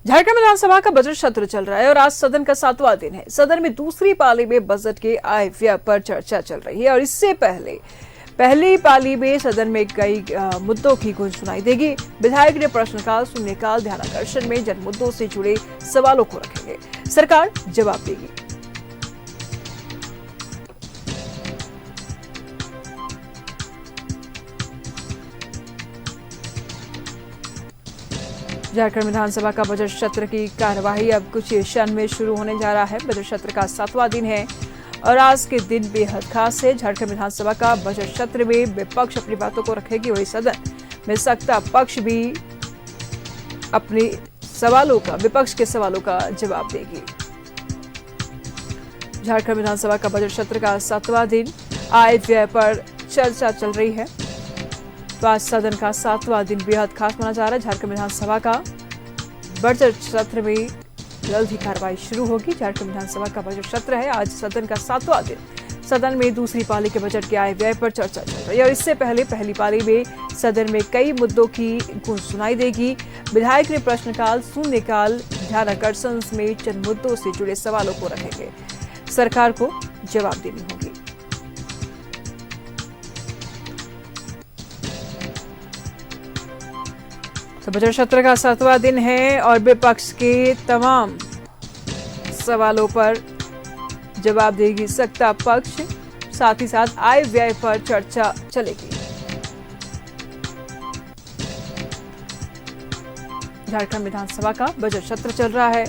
झारखंड विधानसभा का बजट सत्र चल रहा है और आज सदन का 7वां दिन है। सदन में दूसरी पाली में बजट के आय व्यय पर चर्चा चल रही है और इससे पहले पहली पाली में सदन में कई मुद्दों की गूंज सुनाई देगी। विधायक ने प्रश्नकाल, शून्यकाल, ध्यानाकर्षण में जन मुद्दों से जुड़े सवालों को रखेंगे। सरकार जवाब देगी। झारखंड विधानसभा का बजट सत्र की कार्यवाही अब कुछ ही क्षण में शुरू होने जा रहा है। बजट सत्र का 7वां दिन है और आज के दिन बेहद खास है। झारखंड विधानसभा का बजट सत्र में विपक्ष अपनी बातों को रखेगी, वही सदन में सत्ता पक्ष भी अपने विपक्ष के सवालों का जवाब देगी। झारखंड विधानसभा का बजट सत्र का 7वां दिन आय व्यय पर चर्चा चल रही है। तो आज सदन का 7वां दिन बेहद खास माना जा रहा है। झारखंड विधानसभा का बजट सत्र में जल्द ही कार्रवाई शुरू होगी। झारखंड विधानसभा का बजट सत्र है, आज सदन का 7वां दिन। सदन में दूसरी पाली के बजट के आय व्यय पर चर्चा चल रही है और इससे पहले पहली पाली में सदन में कई मुद्दों की गूंज सुनाई देगी। विधायक ने प्रश्नकाल, शून्यकाल, ध्यानाकर्षण में जन मुद्दों से जुड़े सवालों को रखेंगे। सरकार को जवाब देनी होगी। तो बजट सत्र का 7वां दिन है और विपक्ष के तमाम सवालों पर जवाब देगी सत्ता पक्ष। साथ ही साथ आय व्यय पर चर्चा चलेगी। झारखंड विधानसभा का बजट सत्र चल रहा है।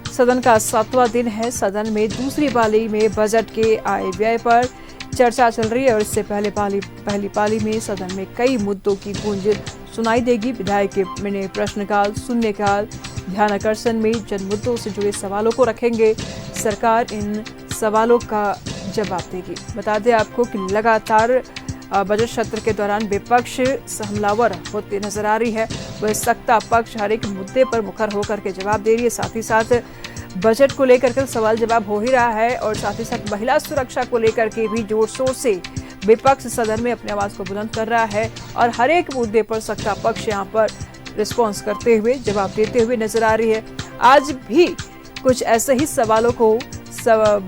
सदन का 7वां दिन है। सदन में दूसरी पाली में बजट के आय व्यय पर चर्चा चल रही है और इससे पहली पाली में सदन में कई मुद्दों की गूंज सुनाई देगी। विधायक ने प्रश्नकाल, शून्यकाल, ध्यानाकर्षण में जन मुद्दों से जुड़े सवालों को रखेंगे। सरकार इन सवालों का जवाब देगी। बता दें आपको कि लगातार बजट सत्र के दौरान विपक्ष हमलावर होती नजर आ रही है। वह सत्ता पक्ष हर एक मुद्दे पर मुखर होकर के जवाब दे रही है। साथ ही साथ बजट को लेकर के सवाल जवाब हो ही रहा है और साथ ही साथ महिला सुरक्षा को लेकर के भी जोर शोर से विपक्ष सदन में अपनी आवाज को बुलंद कर रहा है और हर एक मुद्दे पर सत्ता पक्ष यहां पर रिस्पॉन्स करते हुए, जवाब देते हुए नजर आ रही है। आज भी कुछ ऐसे ही सवालों को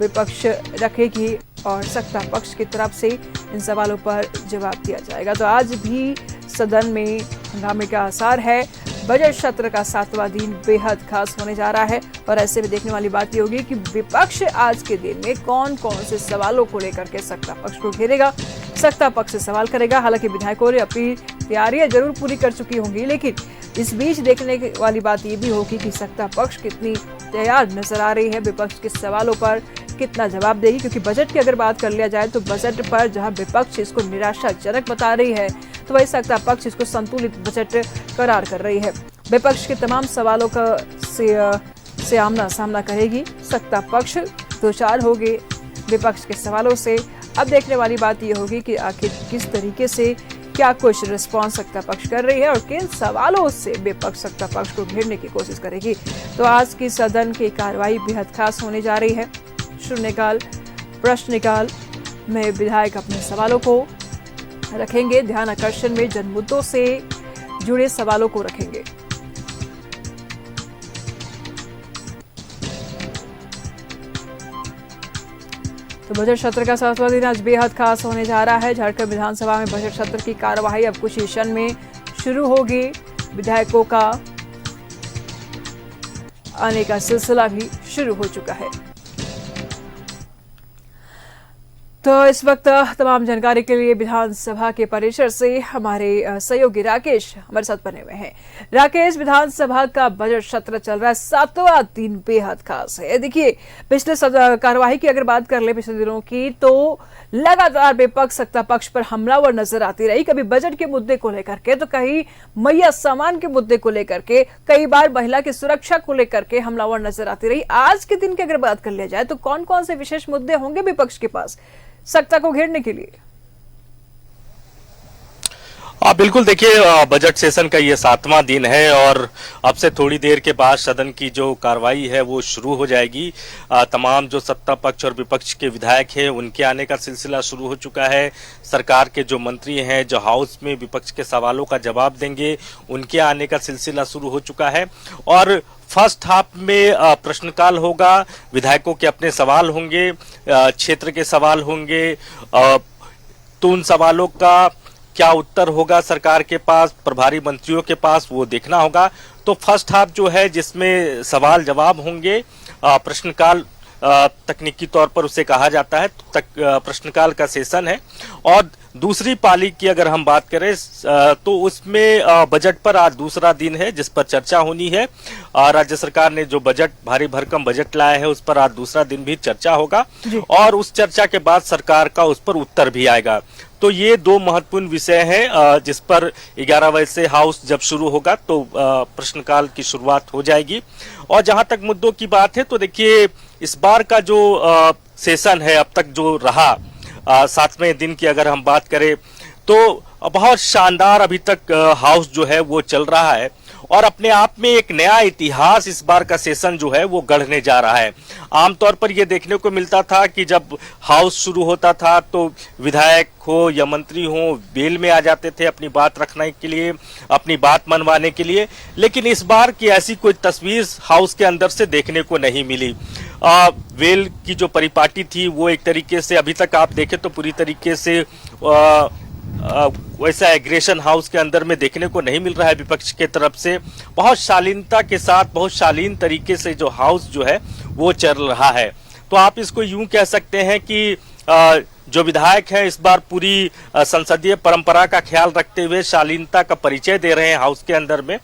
विपक्ष रखेगी और सत्ता पक्ष की तरफ से इन सवालों पर जवाब दिया जाएगा। तो आज भी सदन में हंगामे का आसार है। बजट सत्र का 7वां दिन बेहद खास होने जा रहा है और ऐसे में देखने वाली बात ये होगी कि विपक्ष आज के दिन में कौन कौन से सवालों को लेकर के सत्ता पक्ष को घेरेगा, सत्ता पक्ष से सवाल करेगा। हालांकि विधायकों ने अपनी तैयारियां जरूर पूरी कर चुकी होंगी, लेकिन इस बीच देखने वाली बात ये भी होगी कि सत्ता पक्ष कितनी तैयार नजर आ रही है, विपक्ष के सवालों पर कितना जवाब देगी। क्योंकि बजट की अगर बात कर लिया जाए तो बजट पर जहां विपक्ष इसको निराशाजनक बता रही है तो वही सत्ता पक्ष इसको संतुलित बजट करार कर रही है। विपक्ष के तमाम सवालों का से आमना सामना करेगी सत्ता पक्ष, दो चार हो गए विपक्ष के सवालों से। अब देखने वाली बात यह होगी कि आखिर किस तरीके से क्या कुछ रिस्पॉन्स सत्ता पक्ष कर रही है और किन सवालों से विपक्ष सत्ता पक्ष को घेरने की कोशिश करेगी। तो आज की सदन की कार्रवाई बेहद खास होने जा रही है। शून्यकाल, प्रश्नकाल में विधायक अपने सवालों को रखेंगे, ध्यानाकर्षण में जन मुद्दों से जुड़े सवालों को रखेंगे। तो बजट सत्र का 7वां दिन आज बेहद खास होने जा रहा है। झारखंड विधानसभा में बजट सत्र की कार्यवाही अब कुछ ही क्षण में शुरू होगी। विधायकों का आने का सिलसिला भी शुरू हो चुका है। तो इस वक्त तमाम जानकारी के लिए विधानसभा के परिसर से हमारे सहयोगी राकेश हमारे साथ बने हुए हैं। राकेश, विधानसभा का बजट सत्र चल रहा है, 7वां दिन बेहद खास है। देखिए, पिछले कार्यवाही की अगर बात कर ले पिछले दिनों की, तो लगातार विपक्ष सत्ता पक्ष पर हमलावर नजर आती रही। कभी बजट के मुद्दे को लेकर के, तो कहीं मैया सामान के मुद्दे को लेकर के, कई बार महिला की सुरक्षा को लेकर के हमलावर नजर आती रही। आज के दिन की अगर बात कर लिया जाए तो कौन कौन से विशेष मुद्दे होंगे विपक्ष के पास सत्ता को घेरने के लिए? बिल्कुल देखिए, बजट सेशन का ये 7वां दिन है और अब से थोड़ी देर के बाद सदन की जो कार्रवाई है वो शुरू हो जाएगी। तमाम जो सत्ता पक्ष और विपक्ष के विधायक हैं उनके आने का सिलसिला शुरू हो चुका है। सरकार के जो मंत्री हैं जो हाउस में विपक्ष के सवालों का जवाब देंगे उनके आने का सिलसिला शुरू हो चुका है और फर्स्ट हाफ में प्रश्नकाल होगा, विधायकों के अपने सवाल होंगे, क्षेत्र के सवाल होंगे, तो उन सवालों का क्या उत्तर होगा सरकार के पास, प्रभारी मंत्रियों के पास, वो देखना होगा। तो फर्स्ट हाफ जो है जिसमें सवाल जवाब होंगे, प्रश्नकाल तकनीकी तौर पर उसे कहा जाता है, प्रश्नकाल का सेशन है। और दूसरी पाली की अगर हम बात करें तो उसमें बजट पर आज दूसरा दिन है जिस पर चर्चा होनी है। राज्य सरकार ने जो बजट भारी भरकम बजट लाया है उस पर आज दूसरा दिन भी चर्चा होगा और उस चर्चा के बाद सरकार का उस पर उत्तर भी आएगा। तो ये दो महत्वपूर्ण विषय हैं जिस पर 11 बजे से हाउस जब शुरू होगा तो प्रश्नकाल की शुरुआत हो जाएगी। और जहां तक मुद्दों की बात है तो देखिए, इस बार का जो सेशन है अब तक जो रहा 7वें दिन की अगर हम बात करें तो बहुत शानदार अभी तक हाउस जो है वो चल रहा है और अपने आप में एक नया इतिहास इस बार का सेशन जो है वो गढ़ने जा रहा है। आमतौर पर ये देखने को मिलता था कि जब हाउस शुरू होता था तो विधायक हो या मंत्री हो बेल में आ जाते थे अपनी बात रखने के लिए, अपनी बात मनवाने के लिए, लेकिन इस बार की ऐसी कोई तस्वीर हाउस के अंदर से देखने को नहीं मिली। वेल की जो परिपाटी थी वो एक तरीके से अभी तक आप देखें तो पूरी तरीके से वैसा एग्रेशन हाउस के अंदर में देखने को नहीं मिल रहा है विपक्ष के तरफ से। बहुत शालीनता के साथ, बहुत शालीन तरीके से जो हाउस जो है वो चल रहा है। तो आप इसको यूं कह सकते हैं कि जो विधायक हैं इस बार पूरी संसदीय परंपरा का ख्याल रखते हुए शालीनता का परिचय दे रहे हैं हाउस के अंदर में।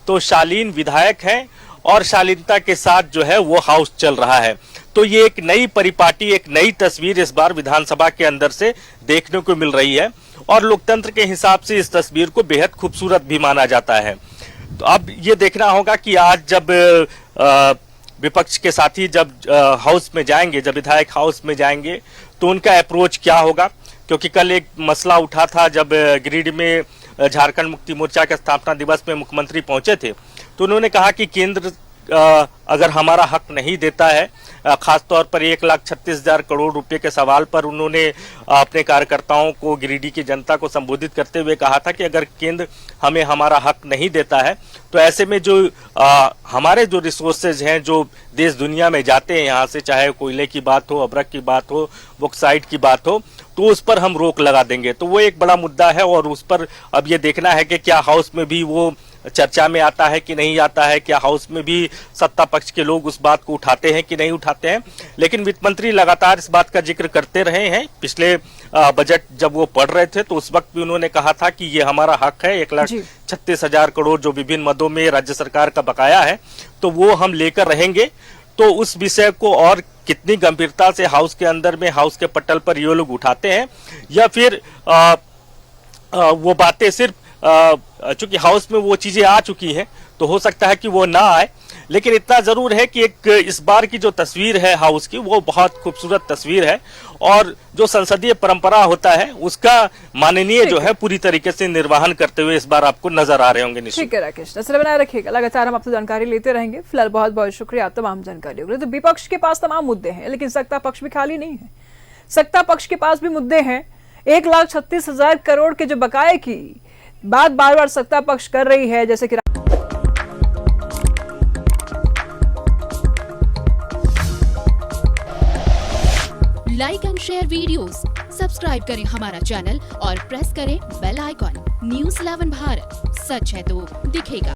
तो शालीन विधायक हैं और शालीनता के साथ जो है वो हाउस चल रहा है। तो ये एक नई परिपाटी, एक नई तस्वीर इस बार विधानसभा के अंदर से देखने को मिल रही है और लोकतंत्र के हिसाब से इस तस्वीर को बेहद खूबसूरत भी माना जाता है। तो अब ये देखना होगा कि आज जब विपक्ष के साथी जब हाउस में जाएंगे, जब विधायक हाउस में जाएंगे तो उनका अप्रोच क्या होगा, क्योंकि कल एक मसला उठा था जब गिरिडीह में झारखंड मुक्ति मोर्चा के स्थापना दिवस में मुख्यमंत्री पहुंचे थे तो उन्होंने कहा कि केंद्र अगर हमारा हक नहीं देता है, खासतौर पर 1,36,000 करोड़ रुपए के सवाल पर उन्होंने अपने कार्यकर्ताओं को, गिरिडीह की जनता को संबोधित करते हुए कहा था कि अगर केंद्र हमें हमारा हक नहीं देता है तो ऐसे में जो हमारे जो रिसोर्सेज हैं जो देश दुनिया में जाते हैं यहाँ से, चाहे कोयले की बात हो, अब्रक की बात हो, बॉक्साइट की बात हो, तो उस पर हम रोक लगा देंगे। तो वो एक बड़ा मुद्दा है और उस पर अब ये देखना है कि क्या हाउस में भी वो चर्चा में आता है कि नहीं आता है, क्या हाउस में भी सत्ता पक्ष के लोग उस बात को उठाते हैं कि नहीं उठाते हैं। लेकिन वित्त मंत्री लगातार इस बात का जिक्र करते रहे हैं। पिछले बजट जब वो पढ़ रहे थे तो उस वक्त भी उन्होंने कहा था कि ये हमारा हक है, 1,36,000 करोड़ जो विभिन्न मदों में राज्य सरकार का बकाया है तो वो हम लेकर रहेंगे। तो उस विषय को और कितनी गंभीरता से हाउस के अंदर में, हाउस के पटल पर ये लोग उठाते हैं या फिर वो बातें सिर्फ चूंकि हाउस में वो चीजें आ चुकी हैं तो हो सकता है कि वो ना आए, लेकिन इतना जरूर है कि एक इस बार की जो तस्वीर है हाउस की वो बहुत खूबसूरत तस्वीर है और जो संसदीय परंपरा होता है उसका माननीय जो है पूरी तरीके से निर्वहन करते हुए इस बार आपको नजर आ रहे होंगे। ठीक है राकेश, नजर बनाए रखिएगा, लगातार हम आपसे जानकारी लेते रहेंगे। फिलहाल बहुत बहुत शुक्रिया तमाम जानकारी के लिए। तो विपक्ष के पास तमाम मुद्दे हैं लेकिन सत्ता पक्ष भी खाली नहीं है। सत्ता पक्ष के पास भी मुद्दे हैं। 1,36,000 करोड़ के जो बकाये की बात बार बार सत्ता पक्ष कर रही है, जैसे कि like and share videos, subscribe करें हमारा चैनल और प्रेस करें बेल आइकॉन। News 11 भारत, सच है तो दिखेगा।